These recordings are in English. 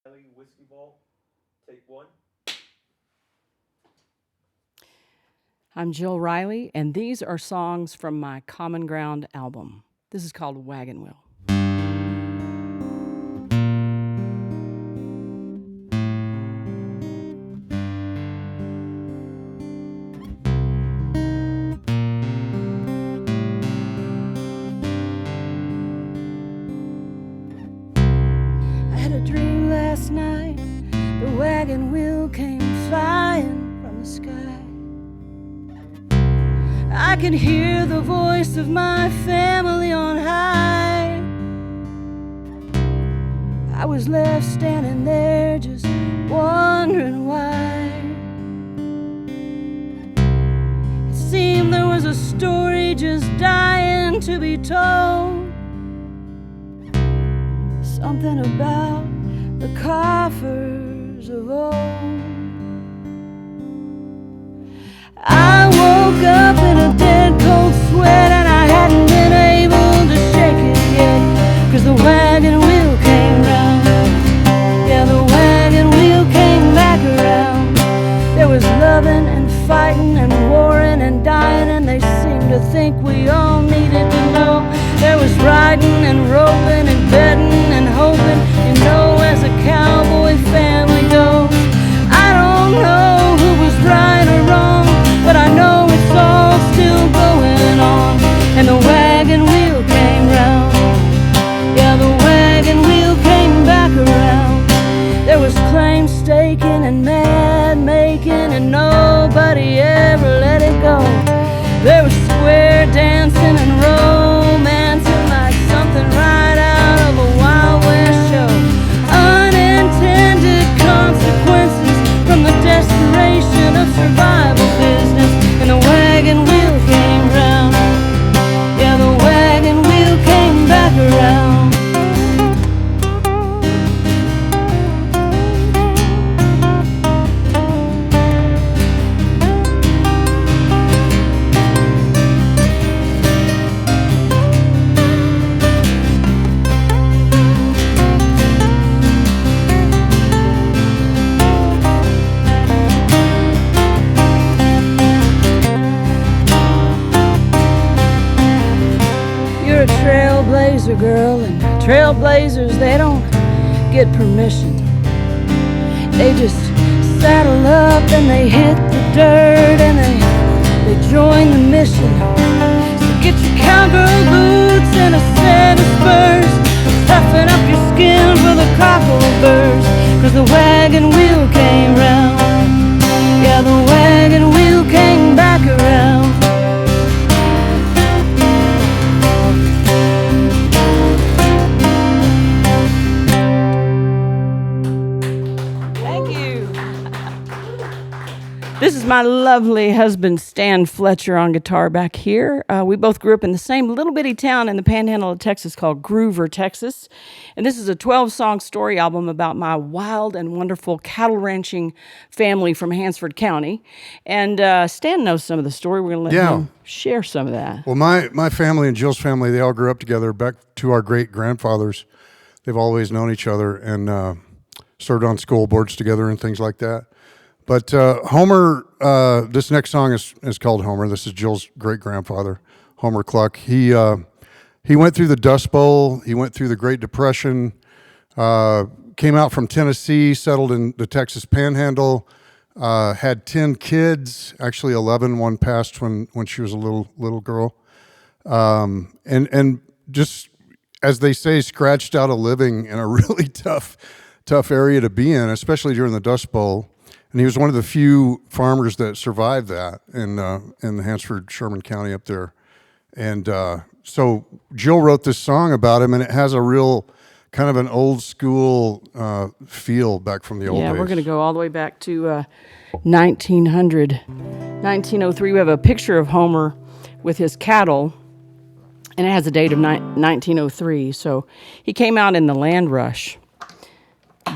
Riley Whiskey Vault, take one. I'm Jill Riley, and these are songs from my Common Ground album. This is called Wagon Wheel. I had a dream last night, the wagon wheel came flying from the sky. I can hear the voice of my family on high. I was left standing there just wondering why. It seemed there was a story just dying to be told. Something about the coffers of old. I woke up in a dead cold sweat and I hadn't been able to shake it yet, 'cause the wagon wheel came round. Yeah, the wagon wheel came back around. There was loving and fighting and warring and dying, and they seemed to think we all needed to know. There was riding and roping and betting and hoping, you know, as a cowboy family goes. I don't know who was right or wrong, but I know it's all still going on. And the wagon wheel came round. Yeah, the wagon wheel came back around. There was claim staking and mad making, and nobody ever let it go. There was square dancing and romancing like something right out of a Wild West show. Unintended consequences from the desperation of survival business. And the wagon wheel came round. Yeah, the wagon wheel came back around. You're a trailblazer, girl, and trailblazers, they don't get permission. They just saddle up and they hit the dirt and they join the mission. So get your cowgirl boots and a set of spurs, toughen up your skin for the cockle burst, 'cause the wagon wheel came round. Yeah, the wagon wheel came back around. Thank you. This is my lovely husband, Stan Fletcher, on guitar back here. We both grew up in the same little bitty town in the panhandle of Texas called Groover, Texas. And this is a 12-song story album about my wild and wonderful cattle ranching family from Hansford County. And Stan knows some of the story. We're going to let him share some of that. Well, my family and Jill's family, they all grew up together back to our great-grandfathers. They've always known each other and served on school boards together and things like that. But Homer, this next song is called Homer. This is Jill's great-grandfather, Homer Cluck. He went through the Dust Bowl. He went through the Great Depression, came out from Tennessee, settled in the Texas Panhandle, had 10 kids, actually 11. One passed when she was a little girl. And just, as they say, scratched out a living in a really tough area to be in, especially during the Dust Bowl. And he was one of the few farmers that survived that in the Hansford, Sherman County up there. And so Jill wrote this song about him, and it has a real kind of an old school feel back from the old days. Yeah, we're going to go all the way back to 1903. We have a picture of Homer with his cattle, and it has a date of 1903. So he came out in the land rush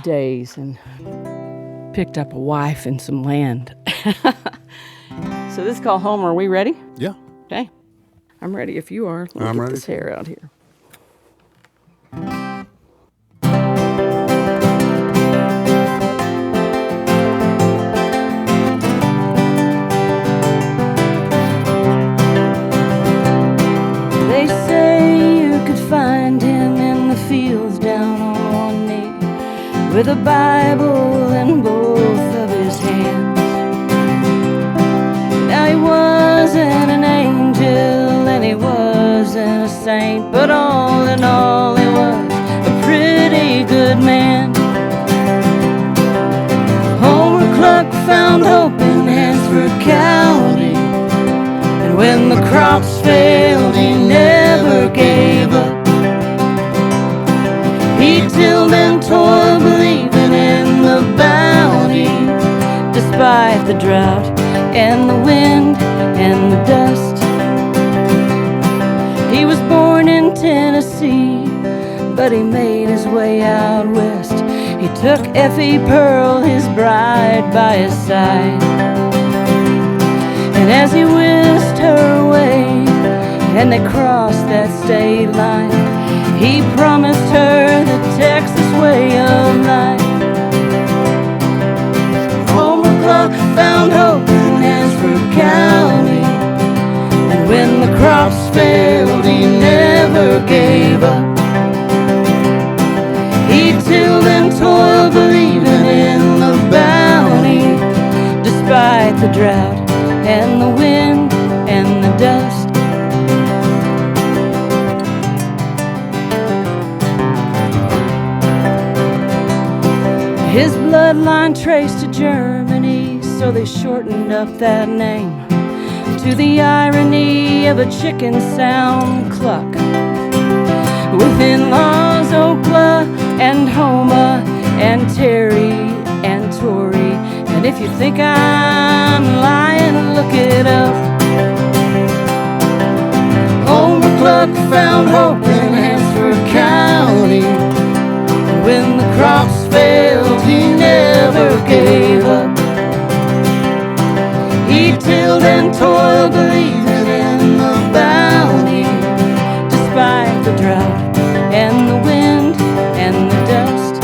days and picked up a wife and some land. So this is called Homer. Are we ready? Yeah. Okay. I'm ready if you are. Let me I'm get ready. this hair out here. with a Bible in both of his hands. Now he wasn't an angel and he wasn't a saint, but all in all he was a pretty good man. Homer Cluck found hope in Hansford County, and when the crops failed he never gave up. He tilled and toiled, believing in the bounty, despite the drought and the wind and the dust. He was born in Tennessee, but he made his way out west. He took Effie Pearl, his bride, by his side, and as he whisked her away and they crossed that state line, he promised her the Texas way of life. Homer Cluck found hope in Hansford County, and when the crops failed he never gave up. He tilled and toiled, believing in the bounty, despite the drought and the wind and the dust. His bloodline traced to Germany, so they shortened up that name to the irony of a chicken sound, Cluck. With in-laws Okla and Homa and Terry and Tori, and if you think I'm lying, look it up. Homer Cluck found hope in Hansford County, and when the crops failed he never gave up. He tilled and toiled, believing in the bounty, despite the drought and the wind and the dust.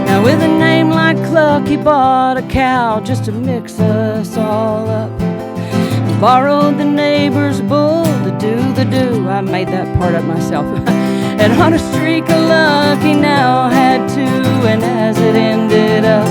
Now with a name like Cluck he bought a cow just to mix us all up, and borrowed the neighbor's bull to do the do. I made that part up myself. And on a streak of luck he now had two, and as it ended up,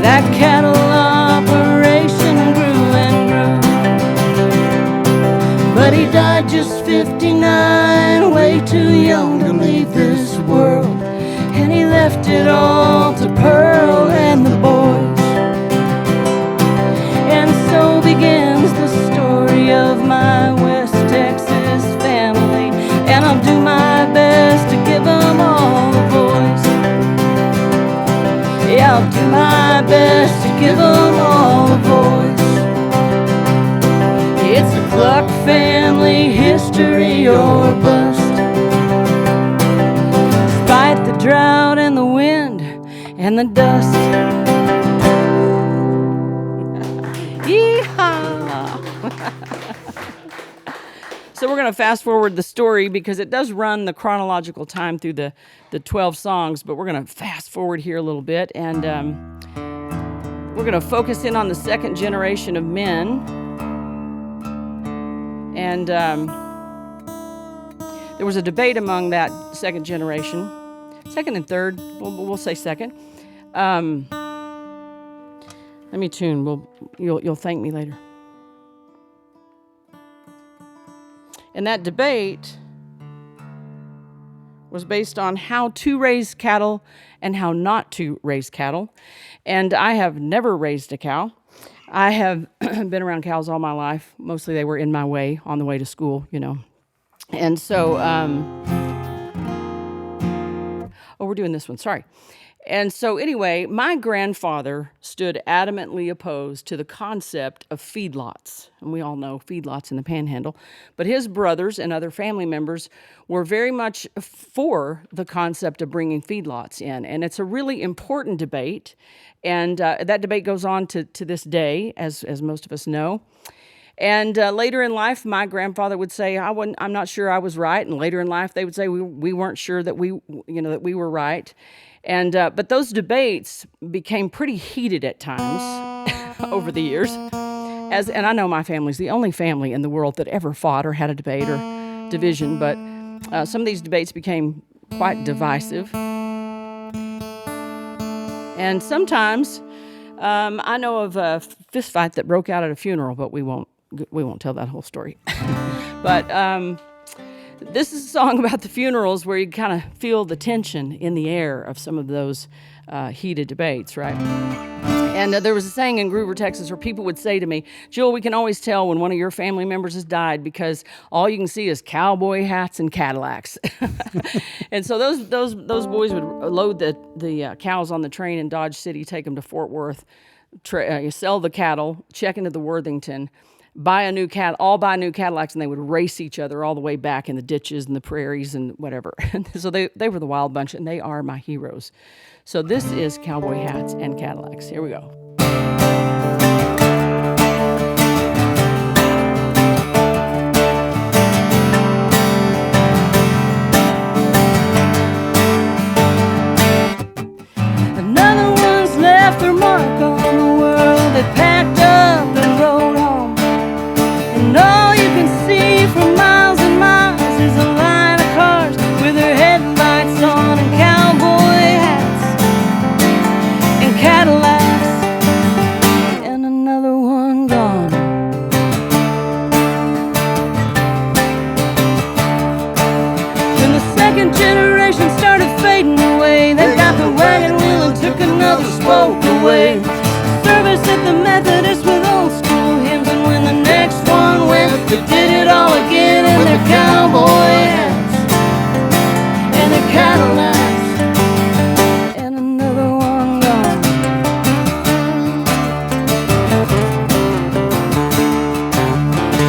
that cattle operation grew and grew. But he died just 59, way too young to leave this world, and he left it all to Pearl and the boys. And so begins the story of my West Texas family, and I'll do my best to give them all a voice. Yeah, I'll do my best to give them all a voice. It's the Cluck family, history or bust. Despite the drought and the wind and the dust. Yeehaw! So we're going to fast forward the story because it does run the chronological time through the 12 songs, but we're going to fast forward here a little bit, and we're going to focus in on the second generation of men. And there was a debate among that second generation, second and third, we'll say second. Let me tune, you'll thank me later. And that debate was based on how to raise cattle and how not to raise cattle. And I have never raised a cow. I have been around cows all my life. Mostly they were in my way on the way to school, you know. And so, we're doing this one, sorry. And so anyway, my grandfather stood adamantly opposed to the concept of feedlots. And we all know feedlots in the Panhandle. But his brothers and other family members were very much for the concept of bringing feedlots in. And it's a really important debate. And that debate goes on to this day, as most of us know. And later in life, my grandfather would say, I'm not sure I was right. And later in life, they would say we weren't sure that we were right. And but those debates became pretty heated at times over the years. And I know my family's the only family in the world that ever fought or had a debate or division, but some of these debates became quite divisive. And sometimes I know of a fist fight that broke out at a funeral, but we won't tell that whole story. But this is a song about the funerals where you kind of feel the tension in the air of some of those heated debates, right? And there was a saying in Groover, Texas, where people would say to me, "Jill, we can always tell when one of your family members has died because all you can see is cowboy hats and Cadillacs." And so those boys would load the cows on the train in Dodge City, take them to Fort Worth, sell the cattle, check into the Worthington, buy new Cadillacs, and they would race each other all the way back in the ditches and the prairies and whatever. So they were the wild bunch, and they are my heroes. So this is Cowboy Hats and Cadillacs. Here we go. Another one's left their mark on the world. They packed up and rode home. And all you can see for miles and miles is a line of cars with their headlights on and cowboy hats and Cadillacs, and another one gone. When the second generation started fading away, they got the wagon wheel and took another spoke away. Service at the Methodist with old school hymns, and when the next one went, they did it all again in their cowboy hats and their Cadillacs, and another one gone.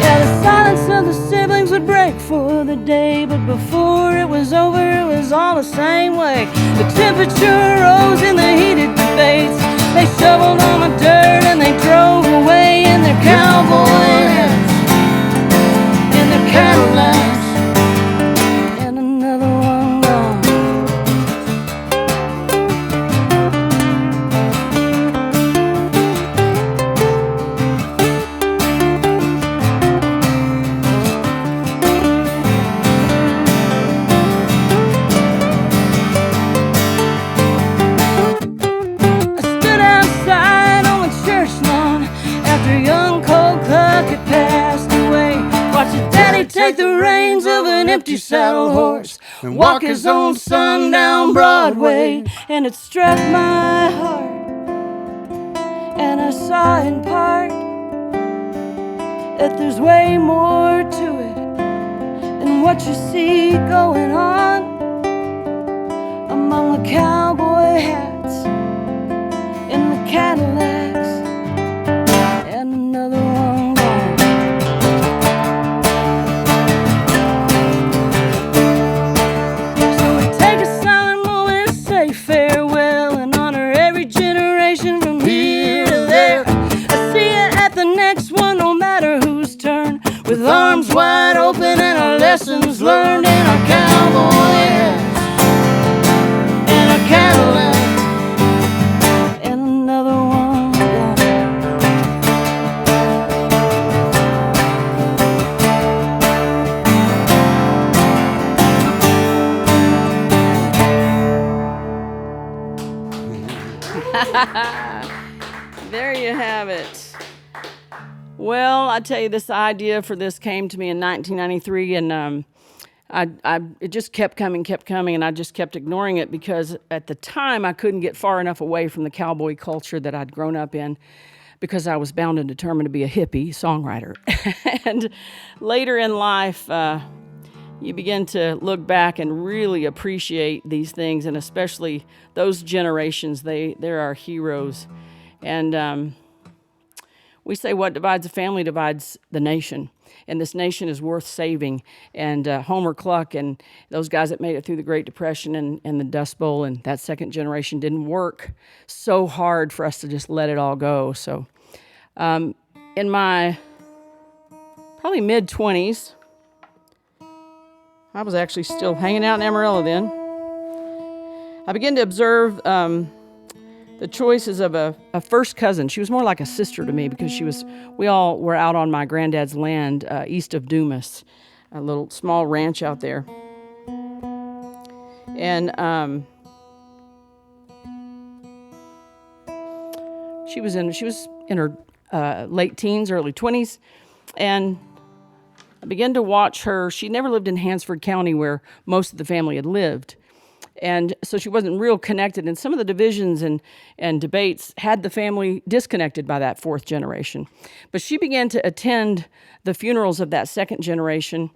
Yeah, the silence of the siblings would break for the day, but before it was over, it was all the same way. The temperature rose in the heated debates. They shoveled on the dirt and they drove away in their cowboy hats and their Cadillacs, and another one gone. I stood outside on the church lawn after young Cole Cluck had passed away. Watched his daddy take the reins of an empty saddle horse and walk his own son down Broadway. And it struck my heart, and I saw in part that there's way more to it than what you see going on among the cowboy hats and the Cadillacs, and another one gone. So we take a silent moment and say farewell and honor every generation from here to there. I see you at the next one, no matter whose turn, with arms wide open and our lessons learned in our cowboy hats and our Cadillacs, and another one gone. There you have it. Well, I tell you, this idea for this came to me in 1993, and it just kept coming, and I just kept ignoring it because at the time I couldn't get far enough away from the cowboy culture that I'd grown up in because I was bound and determined to be a hippie songwriter. And later in life, you begin to look back and really appreciate these things, and especially those generations. They're our heroes. And we say what divides a family divides the nation, and this nation is worth saving. And Homer Cluck and those guys that made it through the Great Depression and the Dust Bowl and that second generation didn't work so hard for us to just let it all go. So in my probably mid-20s, I was actually still hanging out in Amarillo then, I began to observe the choices of a first cousin. She was more like a sister to me because we all were out on my granddad's land east of Dumas, a little small ranch out there. And She was in her late teens, early 20s, and I began to watch her. She never lived in Hansford County where most of the family had lived. And so she wasn't real connected. And some of the divisions and debates had the family disconnected by that fourth generation. But she began to attend the funerals of that second generation.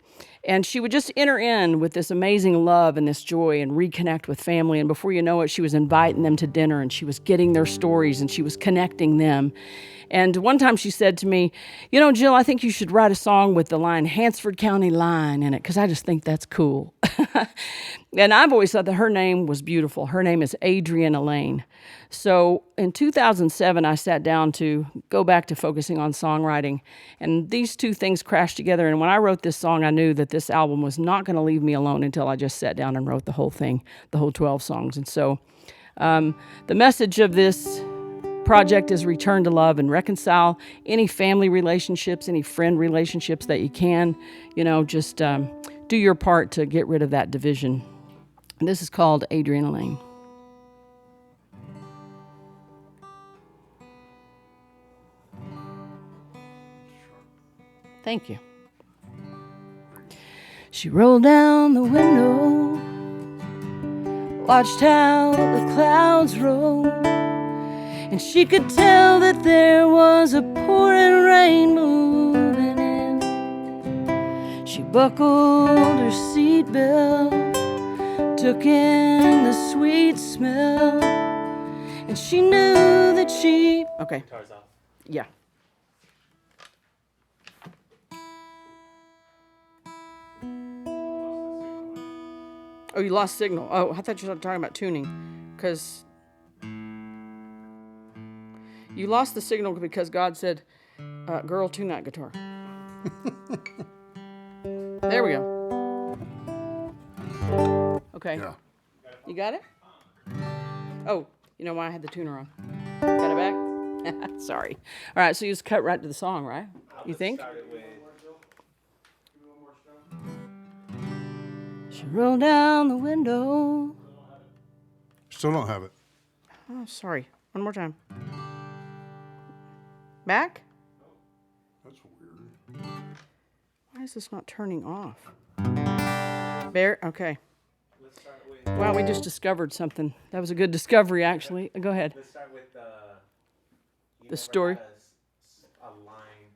And she would just enter in with this amazing love and this joy and reconnect with family. And before you know it, she was inviting them to dinner and she was getting their stories and she was connecting them. And one time she said to me, you know, Jill, I think you should write a song with the line Hansford County Line in it because I just think that's cool. And I've always thought that her name was beautiful. Her name is Adrienne Elaine. So in 2007, I sat down to go back to focusing on songwriting. And these two things crashed together. And when I wrote this song, I knew that this album was not going to leave me alone until I just sat down and wrote the whole thing, the whole 12 songs. And so the message of this project is return to love and reconcile any family relationships, any friend relationships that you can. You know, just do your part to get rid of that division. And this is called Adrienne Elaine. Thank you. She rolled down the window, watched how the clouds rolled, and she could tell that there was a pouring rain moving in. She buckled her seatbelt, took in the sweet smell, and she knew that she... Okay. Guitar's off. Yeah. Oh, you lost signal. Oh, I thought you were talking about tuning, because you lost the signal because God said, girl, tune that guitar. There we go. Okay. Yeah. You got it? Oh, you know why I had the tuner on. Got it back? Sorry. All right, so you just cut right to the song, right? You think? She rolled down the window. Still don't have it. Oh, sorry. One more time. Back? That's weird. Why is this not turning off? There? Okay. Wow, we just discovered something. That was a good discovery, actually. Go ahead. Let's start with The story. A line,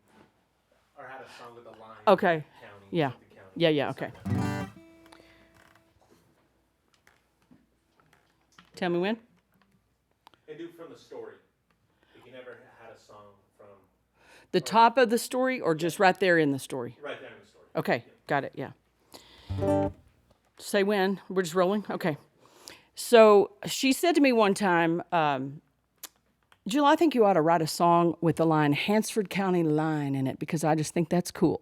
or had a song with a line. Okay. County, Yeah. something county. Yeah, okay. Tell me when. And do from the story. If you never had a song from The top of the story or just right there in the story? right there in the story. Okay, got it, yeah. Say when. We're just rolling? Okay. So she said to me one time, Jill, I think you ought to write a song with the line Hansford County Line in it because I just think that's cool.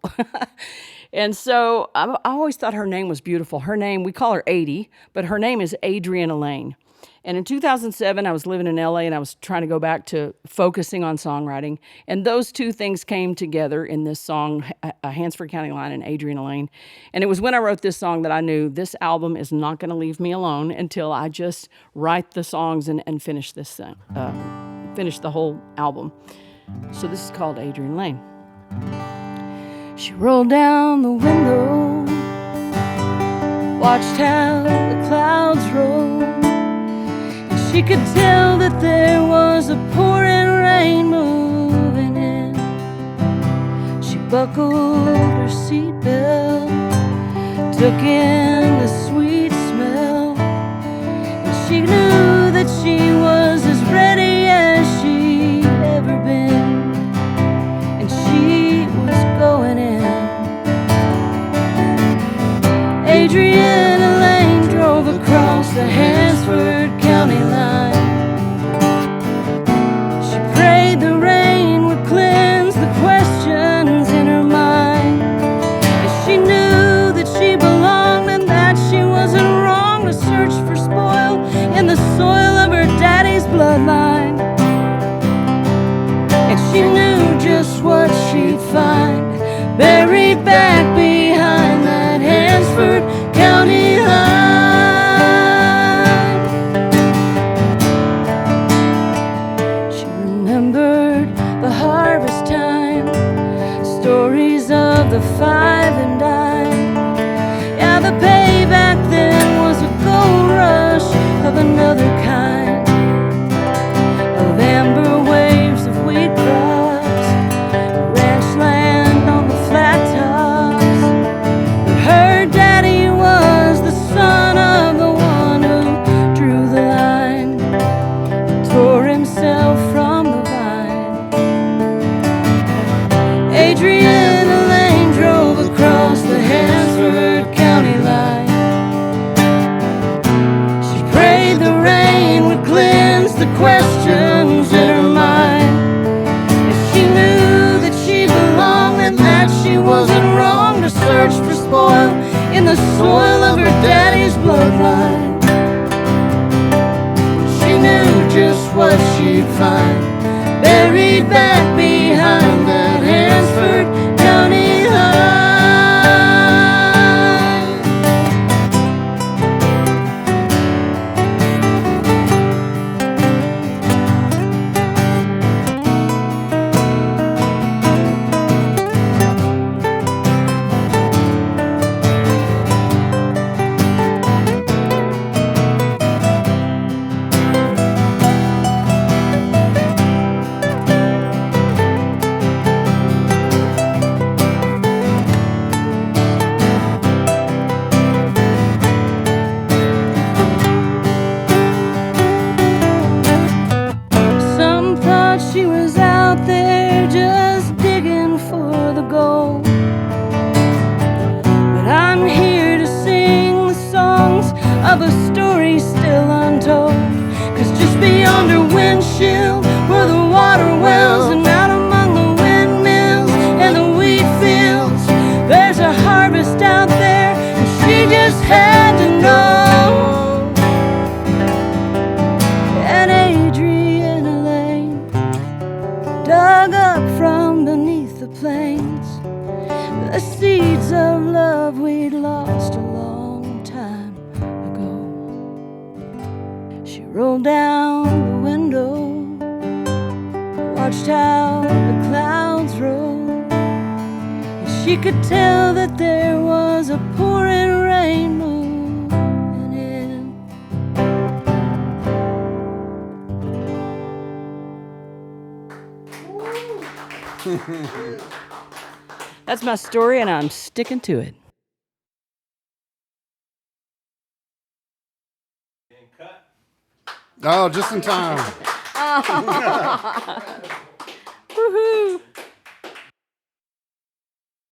And so I always thought her name was beautiful. Her name, we call her 80, but her name is Adrienne Elaine. And in 2007, I was living in LA and I was trying to go back to focusing on songwriting. And those two things came together in this song, Hansford County Line and Adrienne Elaine. And it was when I wrote this song that I knew this album is not going to leave me alone until I just write the songs and finish this thing, finish the whole album. So this is called Adrienne Elaine. She rolled down the window, watched how the clouds rolled. She could tell that there was a pouring rain moving in. She buckled her seatbelt, took in the sweet smell, and she knew that she was as ready as she'd ever been, and she was going in. Adrienne Elaine drove across the Hansford County line. She prayed the rain would cleanse the questions in her mind. And she knew that she belonged and that she wasn't wrong to search for spoil in the soil of her daddy's bloodline. And she knew just what she'd find buried back behind that Hansford County line. remembered the harvest time, stories of the five and dime. Yeah, the pay back then was a gold rush of another kind, of amber waves of wheat crops, ranch land on the flat tops. But her daddy was the son of the one who drew the line, tore himself from the vine. Adrian Elaine drove across the Hansford County line. She prayed the rain would cleanse the questions in her mind. If she knew that she belonged and that she wasn't wrong to search for spoil in the soil of her daddy's bloodline. She knew just what she'd find buried back behind that Hansford County line. Some thought she was out there just digging for the gold, but I'm here to sing the songs of a story still untold. 'Cause just beyond her windshield were the water wells, and out among the windmills and the wheat fields, there's a harvest out there, and she just had to know. And Adrian Elaine dug up from beneath the plains the seeds of love we'd lost a long time ago. She rolled down the window, watched how the clouds rolled, and she could tell that there was a pouring rain moving in. That's my story, and I'm sticking to it. And cut. Oh, just in time. Woohoo!